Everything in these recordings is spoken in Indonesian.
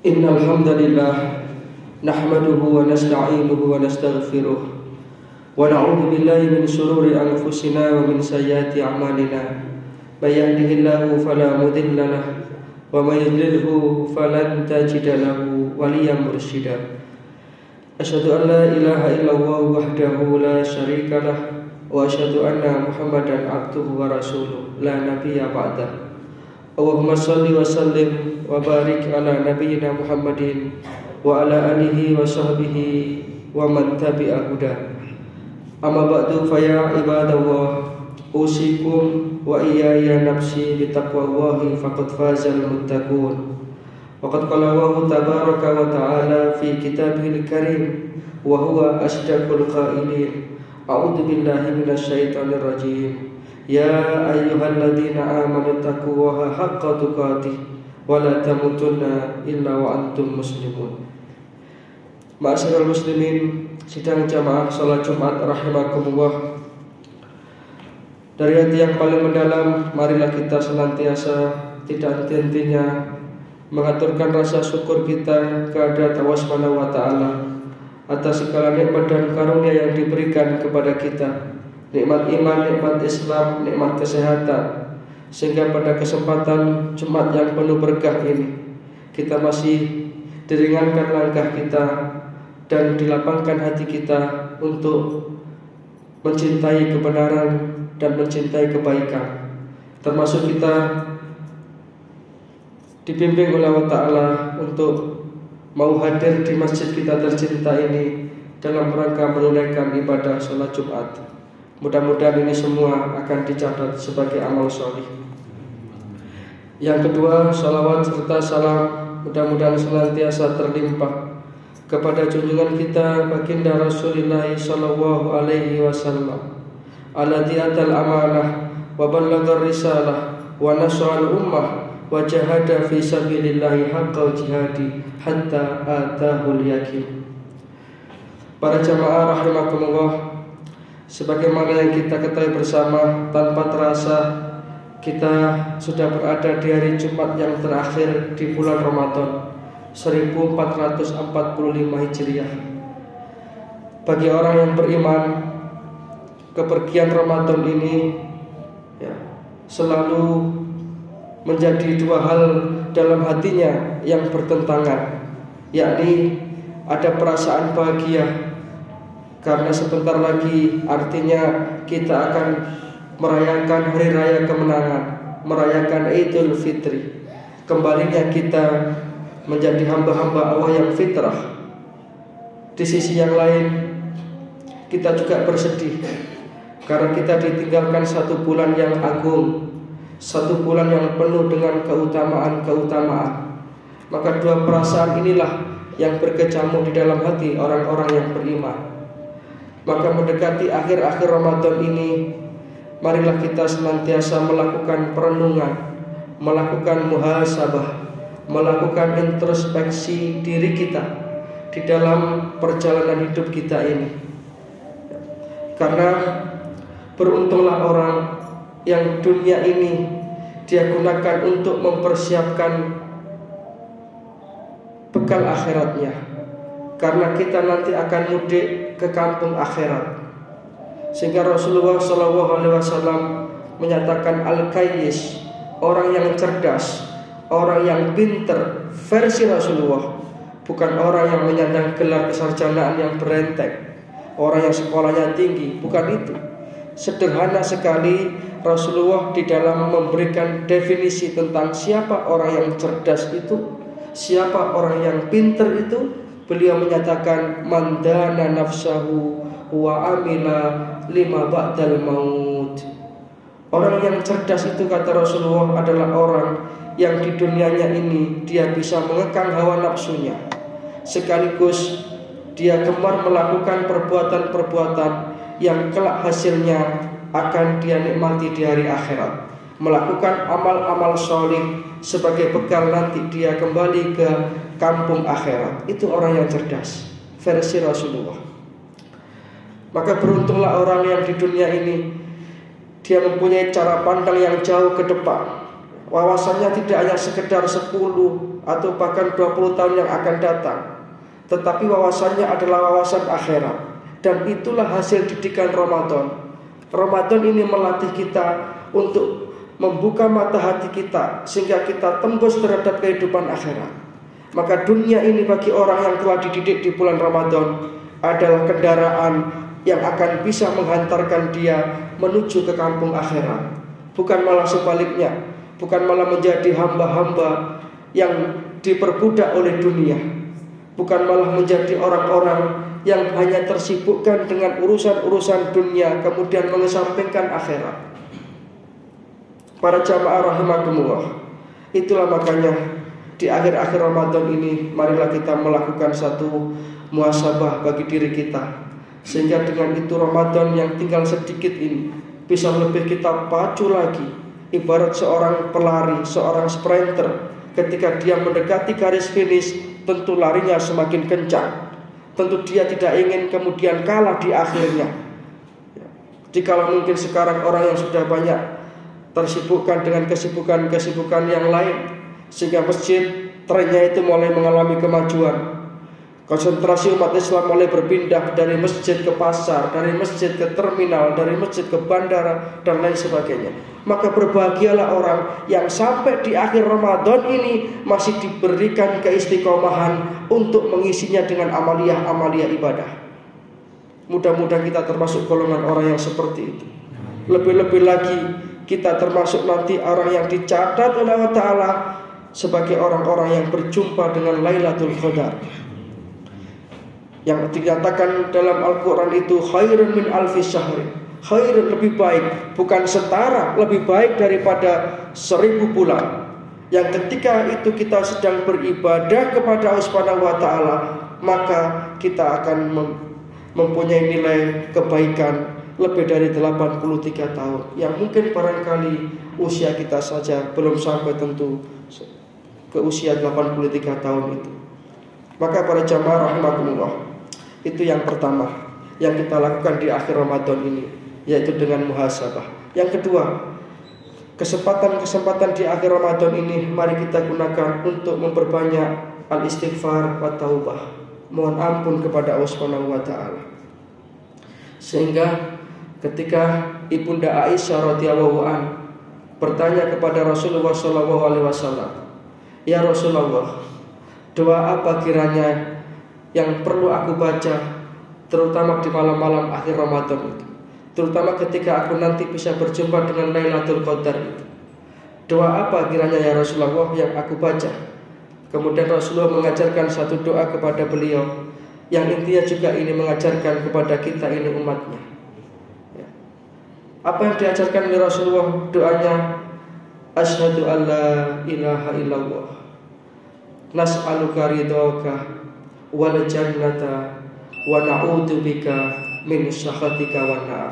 Innal hamdalillah nahmaduhu wa nasta'inuhu wa nastaghfiruh wa na'udzu billahi min shururi anfusina wa min sayyiati a'malina. May yahdihillahu fala mudilla lahu wa may yudlilhu falan tajida lahu waliyyan mursyida. Asyhadu an la ilaha illallah wahdahu la syarika lah wa asyhadu anna Muhammadan abduhu wa rasuluh la nabiyya ba'dah. Allahumma salli wa sallim wa barik ala nabiyyina Muhammadin wa ala alihi wa sahbihi wa man tabi'a huda. Amma ba'du fa ya ibadallah, usikum wa iyaya nafsi bi taqwallahi faqad fazal muttaqun. Wa qad qala Allahu tabaraka wa ta'ala fi kitabihil karim wa huwa asdaqul qailin. A'udzu billahi minasy syaithanir rajim. Ya ayyuhalladzina amanu taqullaha haqqa tuqatih wa la tamutunna illa wa antum muslimun. Ma'asyiral muslimin, sidang jamaah salat Jumat rahimakumullah. Dari hati yang paling mendalam, marilah kita senantiasa tidak henti-hentinya mengaturkan rasa syukur kita kehadirat Allah Subhanahu wa taala atas segala nikmat dan karunia yang diberikan kepada kita. Nikmat iman, nikmat Islam, nikmat kesehatan, sehingga pada kesempatan Jumat yang penuh berkah ini kita masih diringankan langkah kita dan dilapangkan hati kita untuk mencintai kebenaran dan mencintai kebaikan. Termasuk kita dibimbing oleh Allah Ta'ala untuk mau hadir di masjid kita tercinta ini dalam rangka menunaikan ibadah sholat Jumat. Mudah-mudahan ini semua akan dicatat sebagai amal sholih. Yang kedua, salawat serta salam mudah-mudahan senantiasa terlimpah kepada junjungan kita baginda Rasulullah sallallahu alaihi wasallam, alladzi atal amanah wa ballagar risalah wa nasal ummah wa jahada fi sabilillahi haqqa jihadi hatta atahul yakin. Para jamaah rahimakumullah, sebagaimana yang kita ketahui bersama, tanpa terasa kita sudah berada di hari Jumat yang terakhir di bulan Ramadan 1445 Hijriah. Bagi orang yang beriman, kepergian Ramadan ini selalu menjadi dua hal dalam hatinya yang bertentangan, yakni ada perasaan bahagia karena sebentar lagi artinya kita akan merayakan hari raya kemenangan, merayakan Idul Fitri, kembalinya kita menjadi hamba-hamba Allah yang fitrah. Di sisi yang lain kita juga bersedih karena kita ditinggalkan satu bulan yang agung, satu bulan yang penuh dengan keutamaan-keutamaan. Maka dua perasaan inilah yang berkecamuk di dalam hati orang-orang yang beriman. Maka mendekati akhir-akhir Ramadan ini, marilah kita senantiasa melakukan perenungan, melakukan muhasabah, melakukan introspeksi diri kita di dalam perjalanan hidup kita ini. Karena beruntunglah orang yang dunia ini dia gunakan untuk mempersiapkan bekal akhiratnya. Karena kita nanti akan mudik ke kampung akhirat. Sehingga Rasulullah SAW menyatakan al-qayyis, orang yang cerdas, orang yang pinter versi Rasulullah, bukan orang yang menyandang gelar kesarjanaan yang berentek, orang yang sekolahnya tinggi, bukan itu. Sederhana sekali Rasulullah di dalam memberikan definisi tentang siapa orang yang cerdas itu, siapa orang yang pinter itu. Beliau menyatakan mandana nafsahu wa amila lima ba'dal maut. Orang yang cerdas itu, kata Rasulullah, adalah orang yang di dunianya ini dia bisa mengekang hawa nafsunya, sekaligus dia gemar melakukan perbuatan-perbuatan yang kelak hasilnya akan dia nikmati di hari akhirat, melakukan amal-amal sholih sebagai bekal nanti dia kembali ke kampung akhirat. Itu orang yang cerdas versi Rasulullah. Maka beruntunglah orang yang di dunia ini dia mempunyai cara pandang yang jauh ke depan, wawasannya tidak hanya sekedar 10 atau bahkan 20 tahun yang akan datang, tetapi wawasannya adalah wawasan akhirat. Dan itulah hasil didikan Ramadan. Ramadan ini melatih kita untuk membuka mata hati kita sehingga kita tembus terhadap kehidupan akhirat. Maka dunia ini bagi orang yang telah dididik di bulan Ramadan adalah kendaraan yang akan bisa menghantarkan dia menuju ke kampung akhirat. Bukan malah sebaliknya, bukan malah menjadi hamba-hamba yang diperbudak oleh dunia, bukan malah menjadi orang-orang yang hanya tersibukkan dengan urusan-urusan dunia kemudian mengesampingkan akhirat. Para jamaah rahimakumullah, itulah makanya di akhir-akhir Ramadan ini marilah kita melakukan satu muhasabah bagi diri kita, sehingga dengan itu Ramadan yang tinggal sedikit ini bisa lebih kita pacu lagi. Ibarat seorang pelari, seorang sprinter, ketika dia mendekati garis finish, tentu larinya semakin kencang. Tentu dia tidak ingin kemudian kalah di akhirnya. Jikalau mungkin sekarang orang yang sudah banyak tersibukkan dengan kesibukan-kesibukan yang lain, sehingga masjid trennya itu mulai mengalami kemajuan. Konsentrasi umat Islam mulai berpindah dari masjid ke pasar, dari masjid ke terminal, dari masjid ke bandara, dan lain sebagainya. Maka berbahagialah orang yang sampai di akhir Ramadan ini masih diberikan keistiqomahan untuk mengisinya dengan amaliyah-amaliyah ibadah. Mudah-mudahan kita termasuk golongan orang yang seperti itu. Lebih-lebih lagi kita termasuk nanti orang yang dicatat oleh Allah Ta'ala sebagai orang-orang yang berjumpa dengan Lailatul Qadar, yang dinyatakan dalam Al-Quran itu khairun min alfi syahrin. Khairun lebih baik, bukan setara, lebih baik daripada 1000 bulan. Yang ketika itu kita sedang beribadah kepada Allah Subhanahu wa Ta'ala, maka kita akan mempunyai nilai kebaikan lebih dari 83 tahun. Yang mungkin barangkali usia kita saja belum sampai tentu ke usia 83 tahun itu. Maka para jamaah rahimakumullah, itu yang pertama yang kita lakukan di akhir Ramadan ini, yaitu dengan muhasabah. Yang kedua, kesempatan-kesempatan di akhir Ramadan ini mari kita gunakan untuk memperbanyak al-istighfar wa taubah, mohon ampun kepada Allah Subhanahu wa Ta'ala. Sehingga ketika Ibunda Aisyah radhiyallahu an bertanya kepada Rasulullah sallallahu alaihi wasallam, "Ya Rasulullah, doa apa kiranya yang perlu aku baca, terutama di malam-malam akhir Ramadan itu, terutama ketika aku nanti bisa berjumpa dengan Lailatul Qadar itu. Doa apa kiranya ya Rasulullah yang aku baca?" Kemudian Rasulullah mengajarkan satu doa kepada beliau, yang intinya juga ini mengajarkan kepada kita ini umatnya. Apa yang diajarkan oleh Rasulullah? Doanya, asyhadu alla ilaha illallah, nas'aluka ridhaka wal jannata wa na'udzubika min sakhatika wan nar.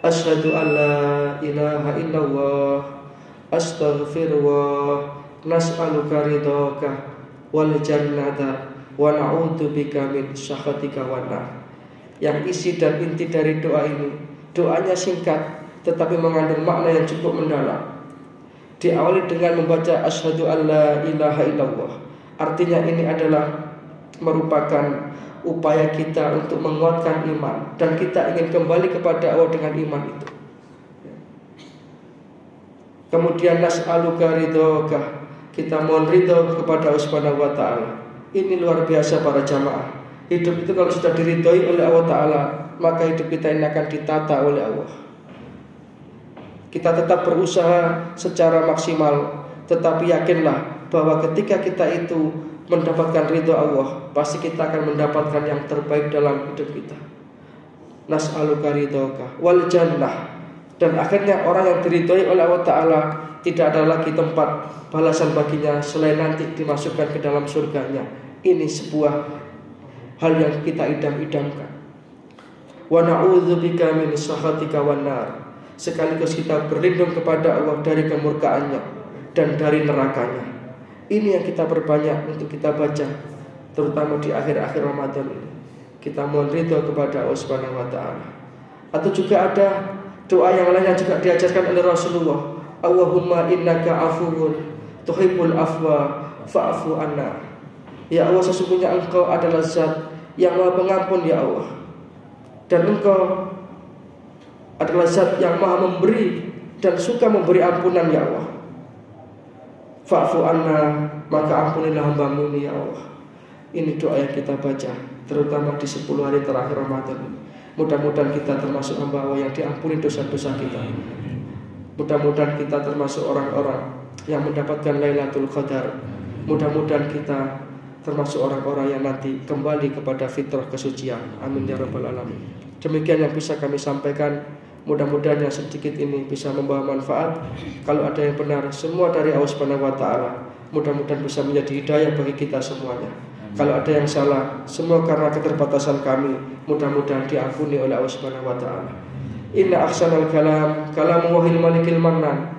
Asyhadu an la ilaha illallah, astaghfirullah, nas'aluka ridhaka wal jannata wa na'udzubika min sakhatika wan nar. Yang isi dan inti dari doa ini, doanya singkat tetapi mengandung makna yang cukup mendalam. Diawali dengan membaca asyhadu an la ilaha illallah. Artinya ini adalah merupakan upaya kita untuk menguatkan iman, dan kita ingin kembali kepada Allah dengan iman itu. Kemudian nas'aluka ridhoka, kita mohon ridho kepada Allah Subhanahu wa Ta'ala. Ini luar biasa para jamaah. Hidup itu kalau sudah diridhoi oleh Allah Ta'ala, maka hidup kita ini akan ditata oleh Allah. Kita tetap berusaha secara maksimal, tetapi yakinlah bahwa ketika kita itu mendapatkan ridho Allah, pasti kita akan mendapatkan yang terbaik dalam hidup kita. Nas'aluka ridhoka wal jannah. Dan akhirnya orang yang diridhoi oleh Allah Ta'ala tidak ada lagi tempat balasan baginya selain nanti dimasukkan ke dalam surganya. Ini sebuah hal yang kita idam-idamkan. Wa na'udzubika min sakhatika wan nar. Sekaligus kita berlindung kepada Allah dari kemurkaannya dan dari nerakanya. Ini yang kita perbanyak untuk kita baca, terutama di akhir-akhir Ramadan ini. Kita mohon ridho kepada Allah Subhanahu wa Ta'ala. Atau juga ada doa yang lain yang juga diajarkan oleh Rasulullah. Allahumma innaka afuwun tuhibbul afwa fa'fu anna. Ya Allah, sesungguhnya Engkau adalah zat yang Maha Pengampun ya Allah, dan Engkau adalah zat yang Maha memberi dan suka memberi ampunan ya Allah. Fa'fu anna, maka ampunilah hamba-Mu ini ya Allah. Ini doa yang kita baca terutama di 10 hari terakhir Ramadan. Mudah-mudahan kita termasuk hamba Allah yang diampuni dosa-dosa kita. Mudah-mudahan kita termasuk orang-orang yang mendapatkan Lailatul Qadar. Mudah-mudahan kita termasuk orang-orang yang nanti kembali kepada fitrah kesucian. Amin ya rabbal alamin. Demikian yang bisa kami sampaikan. Mudah-mudahan yang sedikit ini bisa membawa manfaat. Kalau ada yang benar, semua dari Allah Subhanahu wa taala. Mudah-mudahan bisa menjadi hidayah bagi kita semuanya. Kalau ada yang salah, semua karena keterbatasan kami. Mudah-mudahan diampuni oleh Allah Subhanahu wa taala. Inna ahsanal kalam kalamullahil malikil mannan.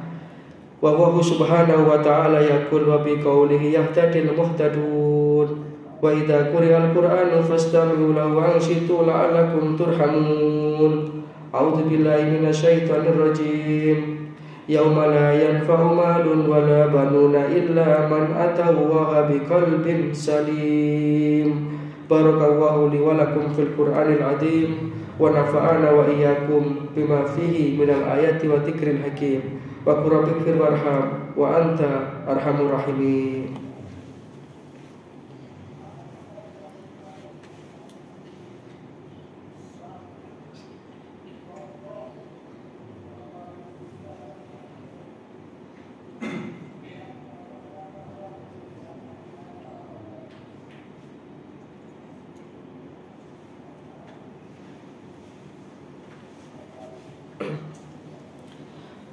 Wa huwa subhanahu wa ta'ala yaqul wa bi qawlihi yahtadil muhtadun. Wa idza quri'al qur'anu fastami'u lahu wa ansitu la'allakum turhamun. A'udzu billahi minasyaitonir rajim. Yauma la yanfa'u malun wa la banuna illa man atallaha biqalbin salim. Barakallahu li wa lakum fil Qur'anil azim wa nafa'ana wa iyyakum bima fihi minal ayati wa dzikril hakim. Wa qur rabbighfir warham wa anta arhamur rahimin.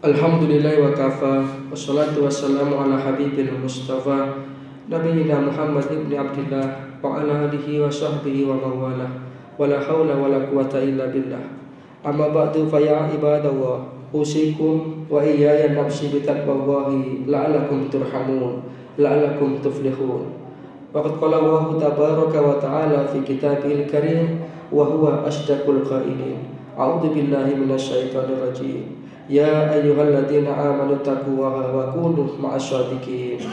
Alhamdulillah wa kafa, wassalatu wassalamu ala habibil mustafa nabiyina Muhammad ibn Abdillah wa ala alihi wa sahbihi wa mawalah wa la hawla wa la quwata illa billah. Amma ba'du fa ya ibadallah, usikum wa iyaya nafsi bitaqwallahi la'allakum turhamun la'allakum tuflihun. Waqad qala Allah tabaraka wa ta'ala fi kitabihil karim wa huwa asdaqul qailin. A'udzu billahi minasyaitonir rajim. Ya ayyuhalladzina amanu taqullaha wa kunu ma'asyadiqin.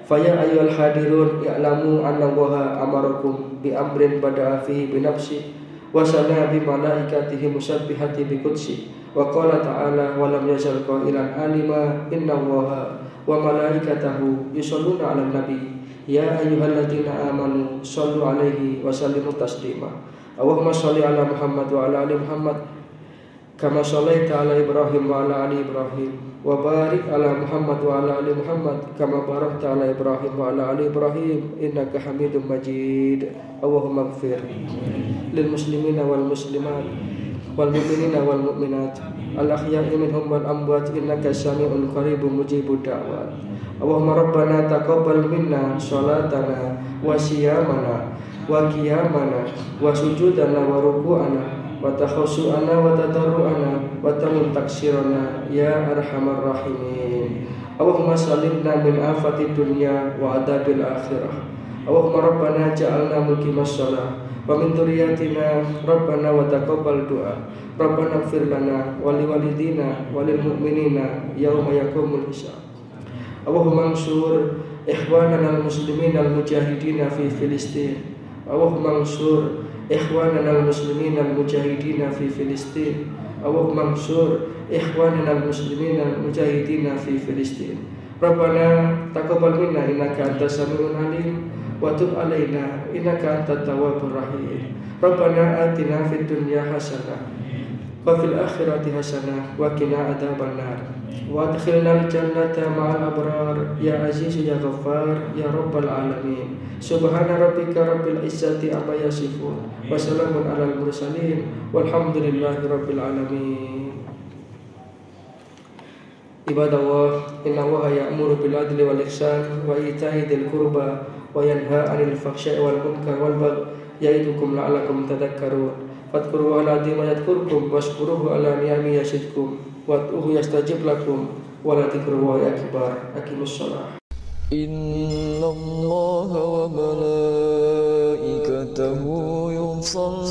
Fa ya ayyuhal hadirun i'lamu anna Allaha amarakum bi amrin bada'a fihi bi nafsi wa sana bi malaikatihi musabbihati bi qudsi wa qala ta'ala wa lam yazal qailan alima inna Allaha wa malaikatahu yusholluna 'alan nabi. Ya ayyuhalladzina amanu shallu 'alaihi wa sallimu taslima. Allahumma shalli 'ala Muhammad wa 'ala ali Muhammad kama shallaita ala Ibrahim wa ala ali Ibrahim wa barik ala Muhammad wa ala ali Muhammad kama barakta ala Ibrahim wa ala ali Ibrahim innaka Hamidum Majid. Allahumma ighfir lil muslimina wal muslimat wal mu'minina wal mu'minat al ahya'i minhum wal amwat innaka sami'un qaribun mujibud da'wat. Allahumma rabbana taqabbal minna shalatana wa siyamana wa qiyamana wa sujudana wa ruku'ana wa takhassu'ana wa tadarru'ana wa tamum taksirana ya arhamar rahimin. Allahumma salimna min afati dunya wa adabil akhirah. Allahumma rabbana ja'alna muqimas shalah wa min dzurriyyatina rabbana wa taqabbal du'a. Rabbana ighfir lana wa liwalidina wa lil mu'minina yauma yaqumul hisab. Allahumma ansur ikhwanana al-muslimin al-mujahidin fi Filistin. Allahumma ansur ikhwanana al-muslimin al-mujahidin fi Filistin. Allahumma ansur ikhwanana al-muslimin al-mujahidin fi Filistin. Rabbana taqabbal minna innaka antas samiul alim wa tub alaina innaka antat tawwabur rahim. Rabbana atina fid dunya hasanah wa fil akhirati hasanah wa qina adzabannar. Wa adkhilnal jannata ma'al abrar ya aziz ya ghaffar ya rabbal alamin. Subhana rabbika rabbil izzati amma yasifun wa salamun alal mursalin walhamdulillahi rabbil alamin. Ibadallah, inna Allaha ya'muru bil adli wal ihsan wa ita'i dzil qurba wa yanha 'anil fahsya'i wal munkar wal baghi ya'idukum la'allakum tadhakkarun. Fadhkurullaha al-'azima yadhkurkum washkuruhu 'ala ni'amihi yazidkum wad'uhu yastajib lakum wa la dzikrullahi akbar. Aqimus shalah. Innallaha wa malaikatahu yusholluna